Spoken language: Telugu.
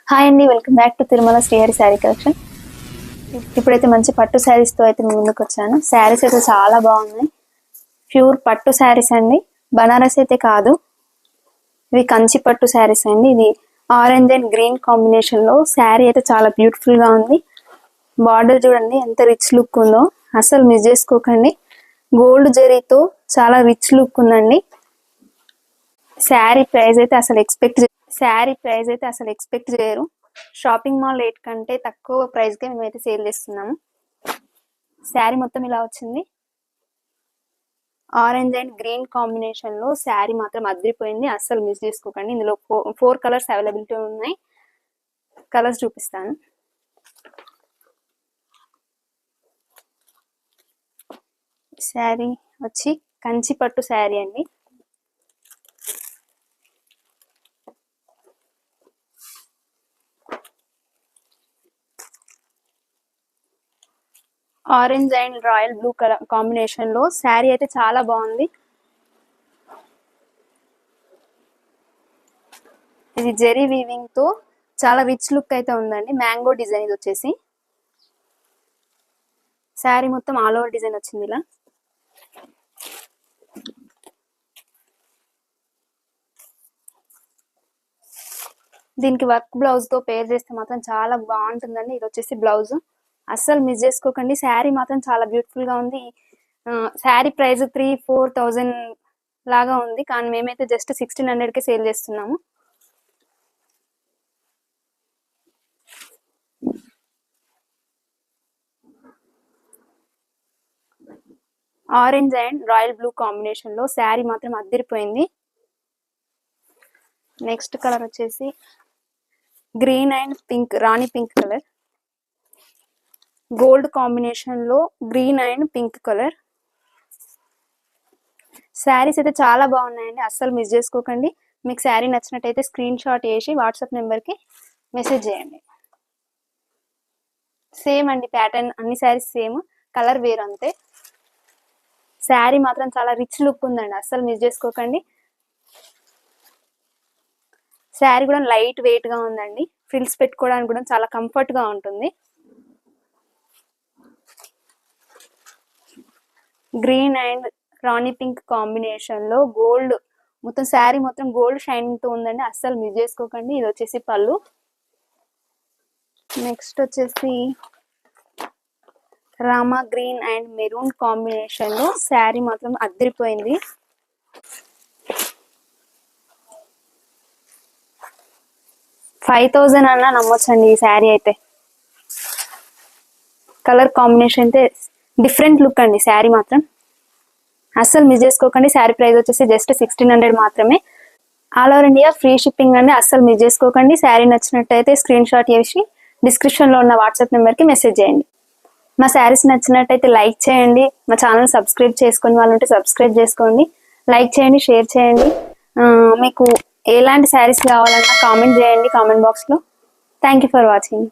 హాయ్ అండి, welcome back to Tirumala Srihari sari collection. ఇప్పుడైతే మంచి పట్టు శారీస్తో అయితే ముందుకు వచ్చాను. శారీస్ అయితే చాలా బాగున్నాయి. ప్యూర్ పట్టు శారీస్ అండి, బనారస్ అయితే కాదు. ఇవి కంచి పట్టు శారీస్ అండి. ఇది ఆరెంజ్ అండ్ గ్రీన్ కాంబినేషన్లో శారీ అయితే చాలా బ్యూటిఫుల్గా ఉంది. బార్డర్ చూడండి ఎంత రిచ్ లుక్ ఉందో, అసలు మిస్ చేసుకోకండి. గోల్డ్ జరీతో చాలా రిచ్ లుక్ ఉందండి. శారీ ప్రైస్ అయితే అసలు ఎక్స్పెక్ట్ చేయరు. షాపింగ్ మాల్ రేట్ కంటే తక్కువ ప్రైస్కే మేమైతే సేల్ చేస్తున్నాము. శారీ మొత్తం ఇలా వచ్చింది. ఆరెంజ్ అండ్ గ్రీన్ కాంబినేషన్లో శారీ మాత్రం అదిరిపోయింది. అస్సలు మిస్ చేసుకోకండి. ఇందులో 4 కలర్స్ అవైలబిలిటీ ఉన్నాయి. కలర్స్ చూపిస్తాను. శారీ వచ్చి కంచి పట్టు శారీ అండి. Orange and royal blue colour combination లో శారీ అయితే చాలా బాగుంది. ఇది జెరీ వీవింగ్ తో చాలా రిచ్ లుక్ అయితే ఉందండి. మ్యాంగో డిజైన్ ఇది వచ్చేసి శారీ మొత్తం ఆల్ ఓవర్ డిజైన్ వచ్చింది. ఇలా దీనికి వర్క్ బ్లౌజ్ తో పేర్ చేస్తే మాత్రం చాలా బాగుంటుందండి. ఇది వచ్చేసి బ్లౌజ్, అస్సలు మిస్ చేసుకోకండి. శారీ మాత్రం చాలా బ్యూటిఫుల్ గా ఉంది. శారీ ప్రైస్ 3-4,000 లాగా ఉంది, కానీ మేమైతే జస్ట్ 1,600కే సేల్ చేస్తున్నాము. Orange and royal blue combination లో శారీ మాత్రం అదిరిపోయింది. నెక్స్ట్ కలర్ వచ్చేసి గ్రీన్ అండ్ పింక్, రాణి పింక్ కలర్. గోల్డ్ కాంబినేషన్ లో green and pink colour. Saris అయితే చాలా బాగున్నాయండి, అస్సలు మిస్ చేసుకోకండి. మీకు శారీ నచ్చినట్టయితే స్క్రీన్ షాట్ వేసి వాట్సాప్ నెంబర్కి మెసేజ్ చేయండి. సేమ్ అండి, ప్యాటర్న్ అన్ని శారీస్ సేమ్, కలర్ వేరు అంతే. శారీ మాత్రం చాలా రిచ్ లుక్ ఉందండి, అస్సలు మిస్ చేసుకోకండి. శారీ కూడా లైట్ వెయిట్ గా ఉందండి. ఫ్రిల్స్ పెట్టుకోవడానికి కూడా చాలా కంఫర్ట్ గా ఉంటుంది. Green and Rani pink combination లో గోల్డ్ మొత్తం శారీ మొత్తం గోల్డ్ షైనింగ్ తో ఉందండి, అస్సలు మిస్ చేసుకోకండి. ఇది వచ్చేసి పళ్ళు. నెక్స్ట్ వచ్చేసి Rama green and maroon combination లో శారీ మాత్రం అదిరిపోయింది. $5,000 అన్నా నమ్మొచ్చండి ఈ శారీ అయితే. కలర్ కాంబినేషన్ అయితే డిఫరెంట్ లుక్ అండి. శారీ మాత్రం అస్సలు మిస్ చేసుకోకండి. శారీ ప్రైస్ వచ్చేసి జస్ట్ 1,600 మాత్రమే. All over India free shipping అండి, అస్సలు మిస్ చేసుకోకండి. శారీ నచ్చినట్టయితే స్క్రీన్ షాట్ చేసి డిస్క్రిప్షన్ లో ఉన్న వాట్సాప్ నెంబర్కి మెసేజ్ చేయండి. మా శారీస్ నచ్చినట్టయితే లైక్ చేయండి. మా ఛానల్ సబ్స్క్రైబ్ చేసుకుని వాళ్ళు ఉంటే సబ్స్క్రైబ్ చేసుకోండి. లైక్ చేయండి, షేర్ చేయండి. మీకు ఎలాంటి శారీస్ కావాలన్నా కామెంట్ చేయండి కామెంట్ బాక్స్లో. Thank you for watching.